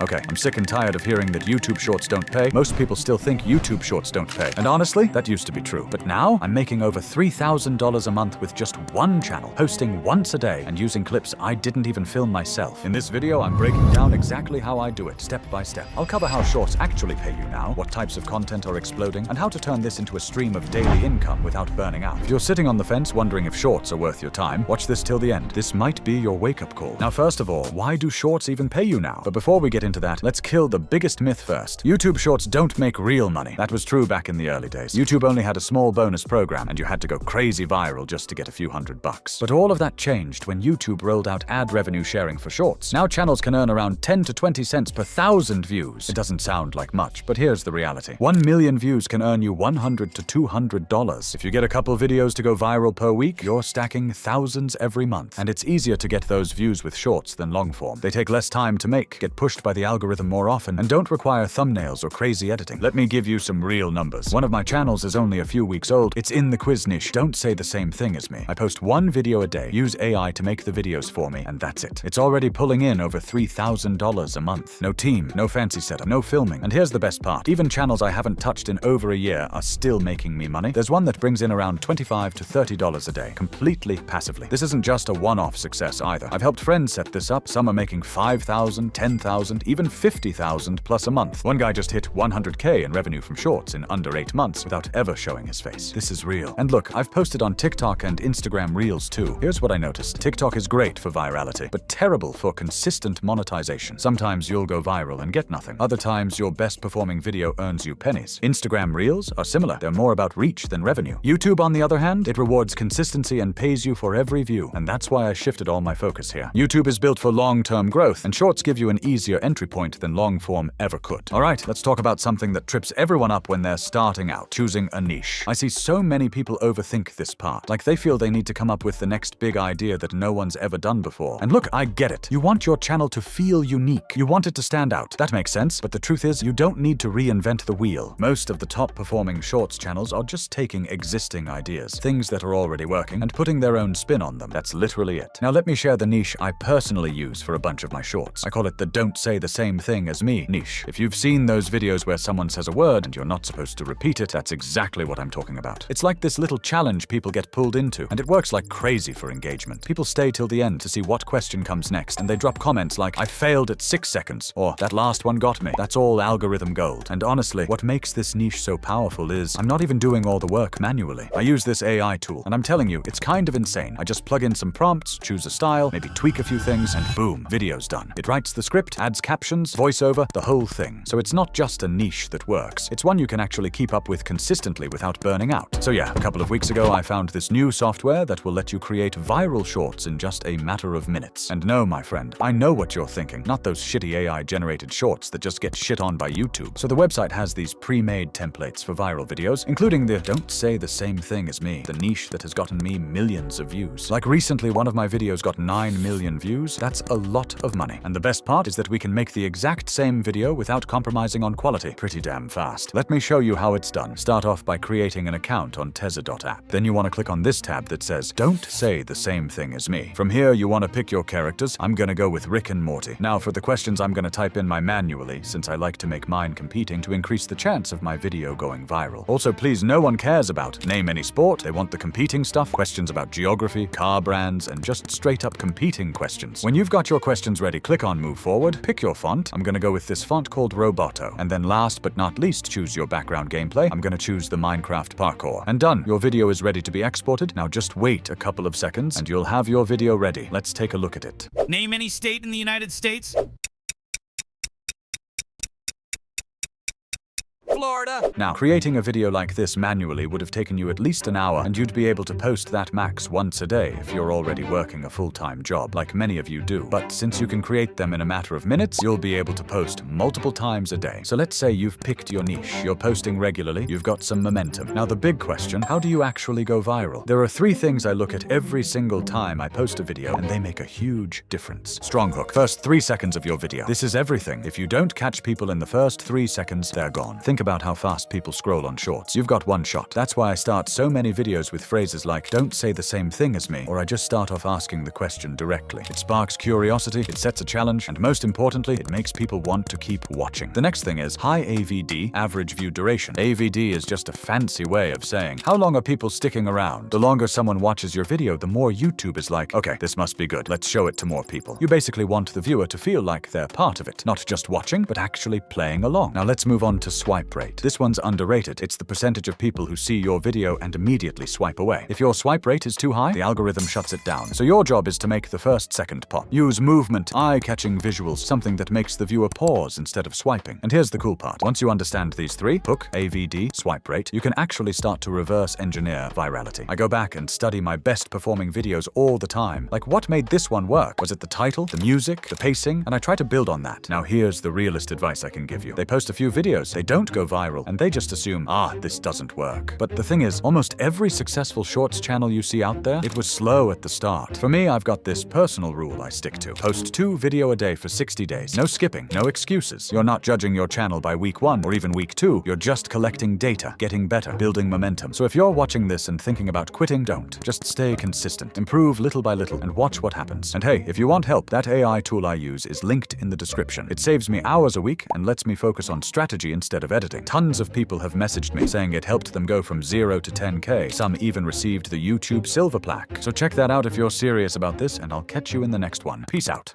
Okay, I'm sick and tired of hearing that YouTube Shorts don't pay. Most people still think YouTube Shorts don't pay. And honestly, that used to be true. But now, I'm making over $3,000 a month with just one channel, posting once a day, and using clips I didn't even film myself. In this video, I'm breaking down exactly how I do it, step by step. I'll cover how Shorts actually pay you now, what types of content are exploding, and how to turn this into a stream of daily income without burning out. If you're sitting on the fence wondering if Shorts are worth your time, watch this till the end. This might be your wake-up call. Now, first of all, why do Shorts even pay you now? But before we get into that, let's kill the biggest myth first. YouTube Shorts don't make real money. That was true back in the early days. YouTube only had a small bonus program, and you had to go crazy viral just to get a few $100. But all of that changed when YouTube rolled out ad revenue sharing for Shorts. Now channels can earn around 10 to 20 cents per 1,000 views. It doesn't sound like much, but here's the reality. 1 million views can earn you $100 to $200. If you get a couple videos to go viral per week, you're stacking thousands every month. And it's easier to get those views with Shorts than long form. They take less time to make, get pushed by the algorithm more often, and don't require thumbnails or crazy editing. Let me give you some real numbers. One of my channels is only a few weeks old. It's in the quiz niche. Don't say the same thing as me. I post one video a day, use AI to make the videos for me, and that's it. It's already pulling in over $3,000 a month. No team, no fancy setup, no filming. And here's the best part. Even channels I haven't touched in over a year are still making me money. There's one that brings in around $25 to $30 a day, completely passively. This isn't just a one-off success either. I've helped friends set this up. Some are making $5,000, $10,000, even $50,000 plus a month. One guy just hit $100K in revenue from Shorts in under 8 months without ever showing his face. This is real. And look, I've posted on TikTok and Instagram Reels too. Here's what I noticed. TikTok is great for virality, but terrible for consistent monetization. Sometimes you'll go viral and get nothing. Other times, your best performing video earns you pennies. Instagram Reels are similar. They're more about reach than revenue. YouTube, on the other hand, it rewards consistency and pays you for every view. And that's why I shifted all my focus here. YouTube is built for long-term growth, and Shorts give you an easier entry point than long form ever could. All right, let's talk about something that trips everyone up when they're starting out, choosing a niche. I see so many people overthink this part, like they feel they need to come up with the next big idea that no one's ever done before. And look, I get it. You want your channel to feel unique. You want it to stand out. That makes sense, but the truth is, you don't need to reinvent the wheel. Most of the top performing Shorts channels are just taking existing ideas, things that are already working, and putting their own spin on them. That's literally it. Now let me share the niche I personally use for a bunch of my Shorts. I call it the "Don't Say the Same Thing as Me" niche. If you've seen those videos where someone says a word and you're not supposed to repeat it, that's exactly what I'm talking about. It's like this little challenge people get pulled into, and it works like crazy for engagement. People stay till the end to see what question comes next, and they drop comments like, "I failed at 6 seconds," or "That last one got me." That's all algorithm gold. And honestly, what makes this niche so powerful is I'm not even doing all the work manually. I use this AI tool, and I'm telling you, it's kind of insane. I just plug in some prompts, choose a style, maybe tweak a few things, and boom, video's done. It writes the script, adds captions, voiceover, the whole thing. So it's not just a niche that works. It's one you can actually keep up with consistently without burning out. So yeah, a couple of weeks ago, I found this new software that will let you create viral Shorts in just a matter of minutes. And no, my friend, I know what you're thinking. Not those shitty AI-generated Shorts that just get shit on by YouTube. So the website has these pre-made templates for viral videos, including the "Don't Say the Same Thing as Me," the niche that has gotten me millions of views. Like recently, one of my videos got 9 million views. That's a lot of money. And the best part is that we can make the exact same video without compromising on quality pretty damn fast. Let me show you how it's done. Start off by creating an account on Tezza.app. Then you want to click on this tab that says "Don't Say the Same Thing as Me." From here, you want to pick your characters. I'm gonna go with Rick and Morty. Now for the questions, I'm gonna type in my manually, since I like to make mine competing to increase the chance of my video going viral. Also, please, no one cares about name any sport. They want the competing stuff, questions about geography, car brands, and just straight up competing questions. When you've got your questions ready, click on Move Forward, pick your font. I'm gonna go with this font called Roboto. And then last but not least, choose your background gameplay. I'm gonna choose the Minecraft parkour. And done. Your video is ready to be exported. Now just wait a couple of seconds and you'll have your video ready. Let's take a look at it. Name any state in the United States. Florida. Now, creating a video like this manually would have taken you at least an hour, and you'd be able to post that max once a day if you're already working a full-time job, like many of you do. But since you can create them in a matter of minutes, you'll be able to post multiple times a day. So let's say you've picked your niche, you're posting regularly, you've got some momentum. Now the big question, how do you actually go viral? There are 3 things I look at every single time I post a video, and they make a huge difference. Strong hook. First 3 seconds of your video. This is everything. If you don't catch people in the first 3 seconds, they're gone. Think about about how fast people scroll on shorts. You've got one shot. That's why I start so many videos with phrases like, "Don't say the same thing as me," or I just start off asking the question directly. It sparks curiosity, it sets a challenge, and most importantly, it makes people want to keep watching. The next thing is high AVD, average view duration. AVD is just a fancy way of saying, how long are people sticking around? The longer someone watches your video, the more YouTube is like, okay, this must be good, let's show it to more people. You basically want the viewer to feel like they're part of it, not just watching, but actually playing along. Now let's move on to swipe rate. This one's underrated. It's the percentage of people who see your video and immediately swipe away. If your swipe rate is too high, the algorithm shuts it down. So your job is to make the first second pop. Use movement, eye-catching visuals, something that makes the viewer pause instead of swiping. And here's the cool part. Once you understand these three, hook, AVD, swipe rate, you can actually start to reverse engineer virality. I go back and study my best performing videos all the time. Like, what made this one work? Was it the title, the music, the pacing? And I try to build on that. Now here's the realest advice I can give you. They post a few videos, they don't go viral, and they just assume, this doesn't work. But the thing is, almost every successful shorts channel you see out there, it was slow at the start. For me, I've got this personal rule I stick to. Post 2 videos a day for 60 days. No skipping, no excuses. You're not judging your channel by week 1 or even week 2. You're just collecting data, getting better, building momentum. So if you're watching this and thinking about quitting, don't. Just stay consistent. Improve little by little and watch what happens. And hey, if you want help, that AI tool I use is linked in the description. It saves me hours a week and lets me focus on strategy instead of editing. Tons of people have messaged me saying it helped them go from 0 to 10K. Some even received the YouTube silver plaque. So check that out if you're serious about this, and I'll catch you in the next one. Peace out.